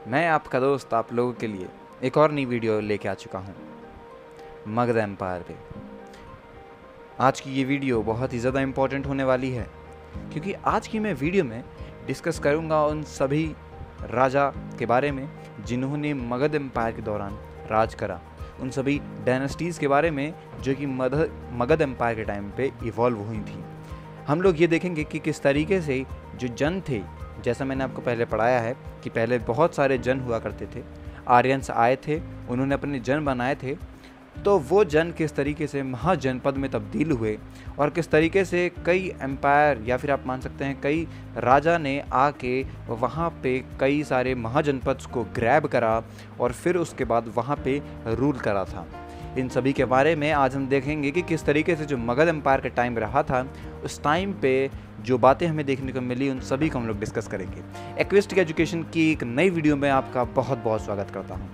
मैं आपका दोस्त आप लोगों के लिए एक और नई वीडियो लेके आ चुका हूँ मगध एम्पायर पे। आज की ये वीडियो बहुत ही ज़्यादा इम्पोर्टेंट होने वाली है, क्योंकि आज की मैं वीडियो में डिस्कस करूँगा उन सभी राजा के बारे में जिन्होंने मगध एम्पायर के दौरान राज करा, उन सभी डायनेस्टीज़ के बारे में जो कि मगध एम्पायर के टाइम पे इवॉल्व हुई थी। हम लोग ये देखेंगे कि किस तरीके से जो जन थे, जैसा मैंने आपको पहले पढ़ाया है कि पहले बहुत सारे जन हुआ करते थे, आर्यंस आए थे, उन्होंने अपने जन बनाए थे, तो वो जन किस तरीके से महाजनपद में तब्दील हुए और किस तरीके से कई एम्पायर या फिर आप मान सकते हैं कई राजा ने आके वहाँ पे कई सारे महाजनपद को ग्रैब करा और फिर उसके बाद वहाँ पे रूल करा था। इन सभी के बारे में आज हम देखेंगे कि किस तरीके से जो मगध एम्पायर का टाइम रहा था, उस टाइम पे जो बातें हमें देखने को मिली, उन सभी को हम लोग डिस्कस करेंगे। एक्विस्टिक एजुकेशन की एक नई वीडियो में आपका बहुत बहुत स्वागत करता हूँ।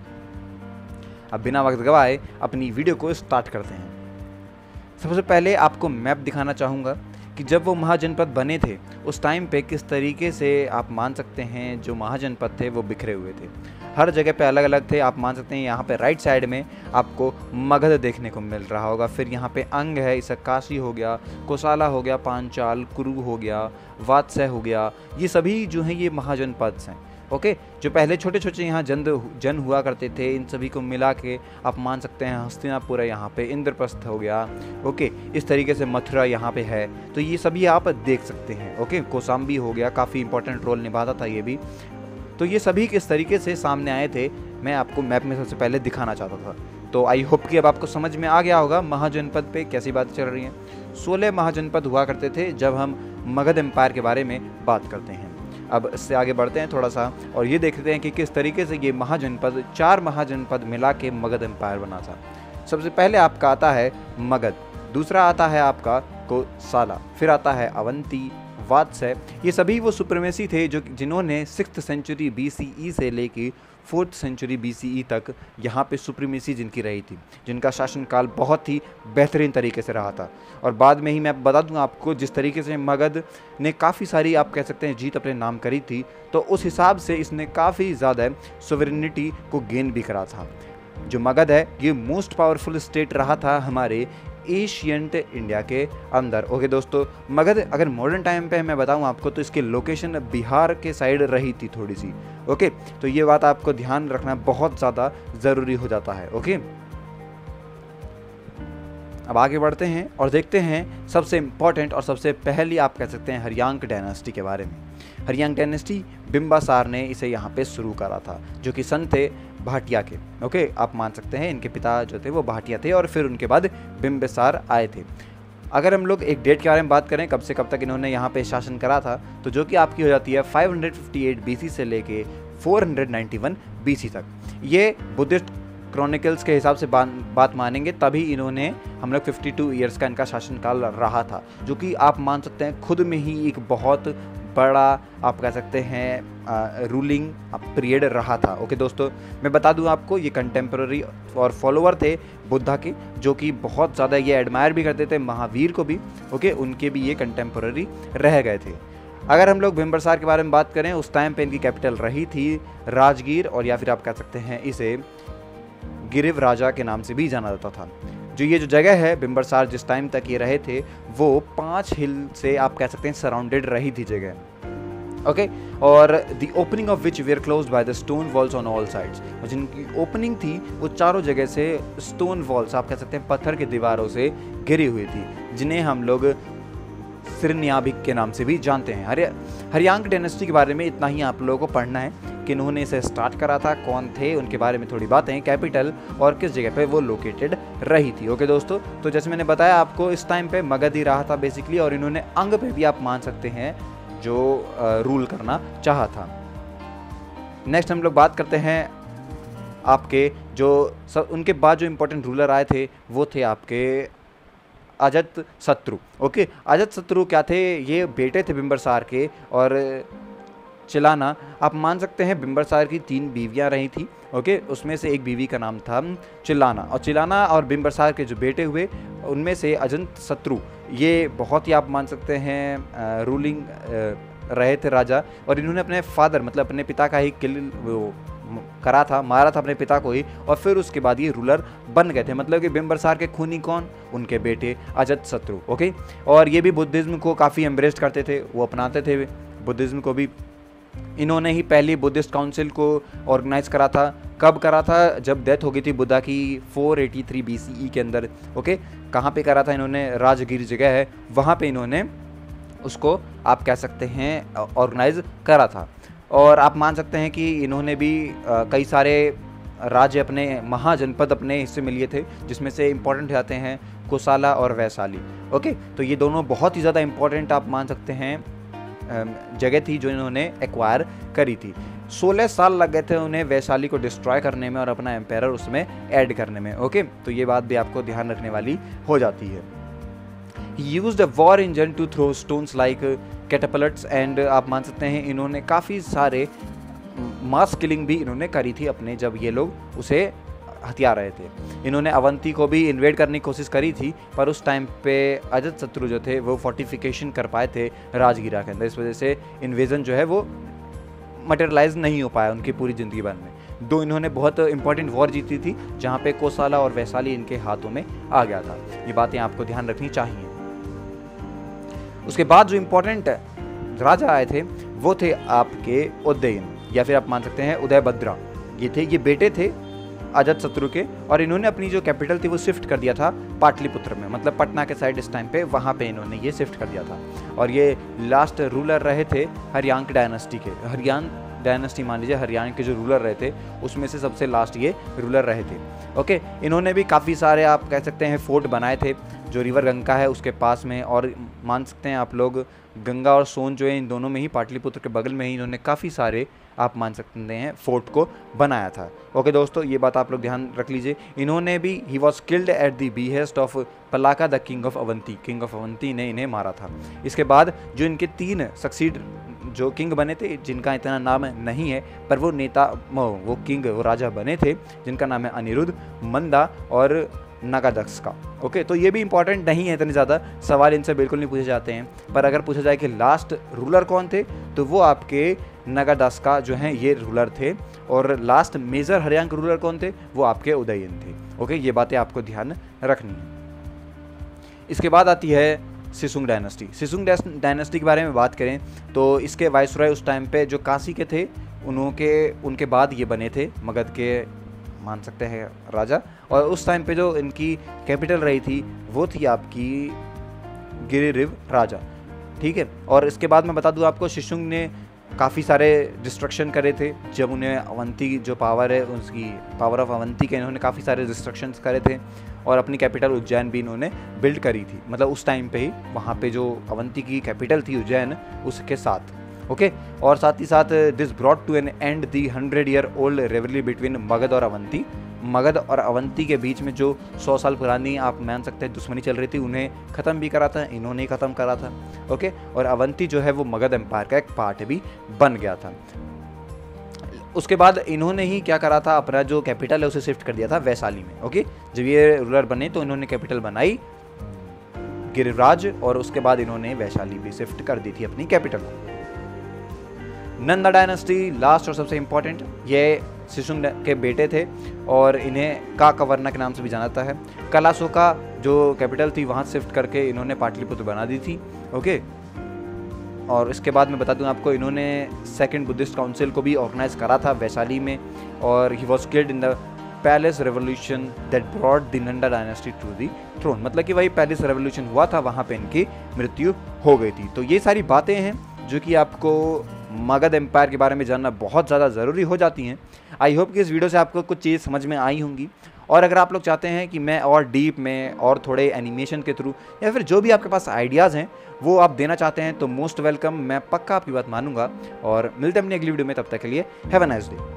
अब बिना वक्त गवाए अपनी वीडियो को स्टार्ट करते हैं। सबसे पहले आपको मैप दिखाना चाहूँगा कि जब वो महाजनपद बने थे उस टाइम पे किस तरीके से आप मान सकते हैं जो महाजनपद थे वो बिखरे हुए थे, हर जगह पे अलग अलग थे। आप मान सकते हैं यहाँ पे राइट साइड में आपको मगध देखने को मिल रहा होगा, फिर यहाँ पे अंग है, इसे काशी हो गया, कोसाला हो गया, पांचाल, कुरु हो गया, वात्स्य हो गया, ये सभी जो हैं ये महाजनपद हैं। ओके, जो पहले छोटे छोटे यहाँ जन हुआ करते थे, इन सभी को मिला के आप मान सकते हैं हस्तिनापुर है, यहाँ पे इंद्रप्रस्थ हो गया। ओके, इस तरीके से मथुरा यहाँ पे है, तो ये सभी आप देख सकते हैं। ओके, कौशाम्बी हो गया, काफ़ी इंपॉर्टेंट रोल निभाता था ये भी। तो ये सभी किस तरीके से सामने आए थे मैं आपको मैप में सबसे पहले दिखाना चाहता था। तो आई होप कि अब आपको समझ में आ गया होगा महाजनपद पे कैसी बातें चल रही हैं। 16 महाजनपद हुआ करते थे जब हम मगध एम्पायर के बारे में बात करते हैं। अब इससे आगे बढ़ते हैं थोड़ा सा और ये देखते हैं कि किस तरीके से ये महाजनपद 4 महाजनपद मिला के मगध एम्पायर बना था। सबसे पहले आपका आता है मगध, दूसरा आता है आपका कोसाला, फिर आता है अवंती, वात्स्य। ये सभी वो सुप्रीमेसी थे जो जिन्होंने 6th सेंचुरी BCE से लेके 4th सेंचुरी BCE तक यहाँ पे सुप्रीमेसी जिनकी रही थी, जिनका शासनकाल बहुत ही बेहतरीन तरीके से रहा था। और बाद में ही मैं बता दूंगा आपको जिस तरीके से मगध ने काफ़ी सारी आप कह सकते हैं जीत अपने नाम करी थी, तो उस हिसाब से इसने काफ़ी ज़्यादा सोवरेनिटी को गेन भी करा था। जो मगध है ये मोस्ट पावरफुल स्टेट रहा था हमारे एशियंट इंडिया के अंदर। ओके दोस्तों, मगध अगर मॉडर्न टाइम पे मैं बताऊं आपको तो इसकी लोकेशन बिहार के साइड रही थी थोड़ी सी। ओके, तो ये बात आपको ध्यान रखना बहुत ज़्यादा ज़रूरी हो जाता है। ओके, अब आगे बढ़ते हैं और देखते हैं सबसे इम्पॉर्टेंट और सबसे पहली आप कह सकते हैं हरियांक डायनेस्टी के बारे में। हरियांक डायनेस्टी बिंबासार ने इसे यहाँ पे शुरू करा था, जो कि सन थे भाटिया के। ओके, आप मान सकते हैं इनके पिता जो थे वो भाटिया थे और फिर उनके बाद बिंबिसार आए थे। अगर हम लोग एक डेट के बारे में बात करें कब से कब तक इन्होंने यहाँ पे शासन करा था, तो जो कि आपकी हो जाती है 558 BC से लेके 491 BC तक। ये बुद्धिस्ट क्रॉनिकल्स के हिसाब से बात मानेंगे तभी इन्होंने हम लोग 52 ईयर्स का इनका शासनकाल रहा था, जो कि आप मान सकते हैं खुद में ही एक बहुत बड़ा आप कह सकते हैं रूलिंग पीरियड रहा था। ओके दोस्तों, मैं बता दूं आपको ये कंटेम्प्रेरी और फॉलोअर थे बुद्धा के, जो कि बहुत ज़्यादा ये एडमायर भी करते थे महावीर को भी। ओके, उनके भी ये कंटेम्प्रेरी रह गए थे। अगर हम लोग बिंबिसार के बारे में बात करें, उस टाइम पे इनकी कैपिटल रही थी राजगीर, और या फिर आप कह सकते हैं इसे गिरिव राजा के नाम से भी जाना जाता था। जो ये जो जगह है बिंबिसार जिस टाइम तक ये रहे थे वो 5 हिल से आप कह सकते हैं सराउंडेड रही थी जगह। ओके, और the opening of which were closed by the stone walls on all sides. जिनकी ओपनिंग थी वो चारों जगह से स्टोन वॉल्स आप कह सकते हैं पत्थर की दीवारों से घिरी हुई थी, जिन्हें हम लोग सिरन्याबिक के नाम से भी जानते हैं। हरियांक डायनेस्टी के बारे में इतना ही आप लोगों को पढ़ना है कि इन्होंने इसे स्टार्ट करा था, कौन थे, उनके बारे में थोड़ी बातें, कैपिटल और किस जगह पे वो लोकेटेड रही थी। ओके दोस्तों, तो जैसे मैंने बताया आपको इस टाइम पे मगध ही रहा था बेसिकली, और इन्होंने अंग पे भी आप मान सकते हैं जो रूल करना चाहा था। नेक्स्ट हम लोग बात करते हैं आपके जो उनके बाद जो इम्पोर्टेंट रूलर आए थे वो थे आपके अजत शत्रु। ओके, अजत शत्रु क्या थे, ये बेटे थे बिंबिसार के, और चिलाना आप मान सकते हैं बिंबिसार की 3 बीवियां रही थी। ओके, उसमें से एक बीवी का नाम था चिलाना, और चिलाना और बिंबिसार के जो बेटे हुए उनमें से अजंत शत्रु ये बहुत ही आप मान सकते हैं रूलिंग रहे थे राजा, और इन्होंने अपने फादर मतलब अपने पिता का ही करा था, मारा था अपने पिता को ही, और फिर उसके बाद ये रूलर बन गए थे। मतलब कि बिम्बरसार के खूनी कौन? उनके बेटे अजातशत्रु। ओके, और ये भी बुद्धिज़्म को काफ़ी एम्ब्रेस करते थे, वो अपनाते थे बुद्धिज़्म को भी। इन्होंने ही पहली बुद्धिस्ट काउंसिल को ऑर्गेनाइज करा था। कब करा था? जब डेथ हो गई थी बुद्धा की 483 BCE के अंदर। ओके, कहाँ पे करा था इन्होंने? राजगीर जगह है, वहाँ पे इन्होंने उसको आप कह सकते हैं ऑर्गेनाइज करा था। और आप मान सकते हैं कि इन्होंने भी कई सारे राज्य अपने महाजनपद अपने हिस्से में लिए थे, जिसमें से इम्पोर्टेंट जाते हैं कोसाला और वैशाली। ओके, तो ये दोनों बहुत ही ज़्यादा इम्पोर्टेंट आप मान सकते हैं जगह थी जो इन्होंने एक्वायर करी थी। 16 साल लग गए थे उन्हें वैशाली को डिस्ट्रॉय करने में और अपना एम्पायर उसमें ऐड करने में। ओके, तो ये बात भी आपको ध्यान रखने वाली हो जाती है। He used a war engine to throw stones like catapults and आप मान सकते हैं इन्होंने काफ़ी सारे मास किलिंग भी इन्होंने करी थी अपने, जब ये लोग उसे हथिया रहे थे। इन्होंने अवंती को भी इन्वेड करने की कोशिश करी थी, पर उस टाइम पे अजातशत्रु जो थे वो फोर्टिफिकेशन कर पाए थे राजगीरा के अंदर, इस वजह से इन्वेजन जो है वो मटेरियलाइज नहीं हो पाया उनकी पूरी ज़िंदगी भर में। दो इन्होंने बहुत इंपॉर्टेंट वॉर जीती थी, जहाँ पे कोसाला और वैशाली इनके हाथों में आ गया था। ये बातें आपको ध्यान रखनी चाहिए। उसके बाद जो इम्पोर्टेंट राजा आए थे वो थे आपके उदयन, या फिर आप मान सकते हैं उदयभद्रा। ये बेटे थे अजातशत्रु के, और इन्होंने अपनी जो कैपिटल थी वो शिफ्ट कर दिया था पाटलिपुत्र में, मतलब पटना के साइड इस टाइम पे, वहाँ पे इन्होंने ये शिफ्ट कर दिया था। और ये लास्ट रूलर रहे थे हरियांक डायनेस्टी के। हरियाण डायनेस्टी मान लीजिए, हरियाणा के जो रूलर रहे थे उसमें से सबसे लास्ट ये रूलर रहे थे। ओके, इन्होंने भी काफ़ी सारे आप कह सकते हैं फोर्ट बनाए थे जो रिवर गंगा है उसके पास में, और मान सकते हैं आप लोग गंगा और सोन जो है इन दोनों में ही, पाटलिपुत्र के बगल में ही इन्होंने काफ़ी सारे आप मान सकते हैं फोर्ट को बनाया था। ओके दोस्तों, ये बात आप लोग ध्यान रख लीजिए। इन्होंने भी ही was killed at the behest of Palaka the king of Avanti. King of Avanti ने इन्हें मारा था। इसके बाद जो इनके 3 सक्सीड जो किंग बने थे, जिनका इतना नाम नहीं है, पर वो नेता वो किंग वो राजा बने थे, जिनका नाम है अनिरुद्ध, मंदा और नगादक्ष का। ओके, तो ये भी इंपॉर्टेंट नहीं है, इतने ज़्यादा सवाल इनसे बिल्कुल नहीं पूछे जाते हैं। पर अगर पूछा जाए कि लास्ट रूलर कौन थे, तो वो आपके नगादक्ष का जो हैं ये रूलर थे। और लास्ट मेजर हरियाणा के रूलर कौन थे? वो आपके उदयन थे। ओके, ये बातें आपको ध्यान रखनी है। इसके बाद आती है सिसुंग डायनेस्टी। सिसुंग डायनेस्टी के बारे में बात करें तो इसके वाइसरॉय उस टाइम पे जो काशी के थे, उनके बाद ये बने थे मगध के मान सकते हैं राजा। और उस टाइम पे जो इनकी कैपिटल रही थी वो थी आपकी गिरिरिव राजा। ठीक है, और इसके बाद मैं बता दूं आपको, शिशुंग ने काफ़ी सारे डिस्ट्रक्शन करे थे। जब उन्हें अवंती जो पावर है उसकी पावर ऑफ अवंती के इन्होंने काफ़ी सारे डिस्ट्रक्शंस करे थे, और अपनी कैपिटल उज्जैन भी इन्होंने बिल्ड करी थी। मतलब उस टाइम पे ही वहाँ पे जो अवंती की कैपिटल थी उज्जैन, उसके साथ। ओके, और साथ ही साथ this brought to an end the 100-year old rivalry between Magadh और अवंती। मगध और अवंती के बीच में जो 100 साल पुरानी आप मान सकते हैं दुश्मनी चल रही थी, उन्हें ख़त्म भी करा था, इन्होंने ही ख़त्म करा था। ओके, और अवंती जो है वो मगध एम्पायर का एक पार्ट भी बन गया था। उसके बाद इन्होंने ही क्या करा था, अपना जो कैपिटल है उसे शिफ्ट कर दिया था वैशाली में। ओके, जब ये रूलर बने तो इन्होंने कैपिटल बनाई गिरिराज, और उसके बाद इन्होंने वैशाली भी शिफ्ट कर दी थी अपनी कैपिटल को। नंदा डायनेस्टी लास्ट और सबसे इम्पोर्टेंट, ये शिशुंग के बेटे थे और इन्हें काकवर्णा के नाम से भी जाना जाता है। कलाशोका जो कैपिटल थी वहाँ शिफ्ट करके इन्होंने पाटलिपुत्र बना दी थी। ओके, और इसके बाद मैं बता दूं आपको, इन्होंने सेकंड बुद्धिस्ट काउंसिल को भी ऑर्गेनाइज करा था वैशाली में, और he was killed in the palace revolution that brought the Nanda dynasty to the throne. मतलब कि वही पैलेस रेवोल्यूशन हुआ था, वहाँ पे इनकी मृत्यु हो गई थी। तो ये सारी बातें हैं जो कि आपको मगध एम्पायर के बारे में जानना बहुत ज़्यादा ज़रूरी हो जाती हैं। आई होप कि इस वीडियो से आपको कुछ चीज़ समझ में आई होंगी, और अगर आप लोग चाहते हैं कि मैं और डीप में और थोड़े एनिमेशन के थ्रू या फिर जो भी आपके पास आइडियाज़ हैं वो आप देना चाहते हैं तो मोस्ट वेलकम, मैं पक्का आपकी बात मानूंगा। और मिलते हैं अपनी अगली वीडियो में, तब तक के लिए हैव अ नाइस डे।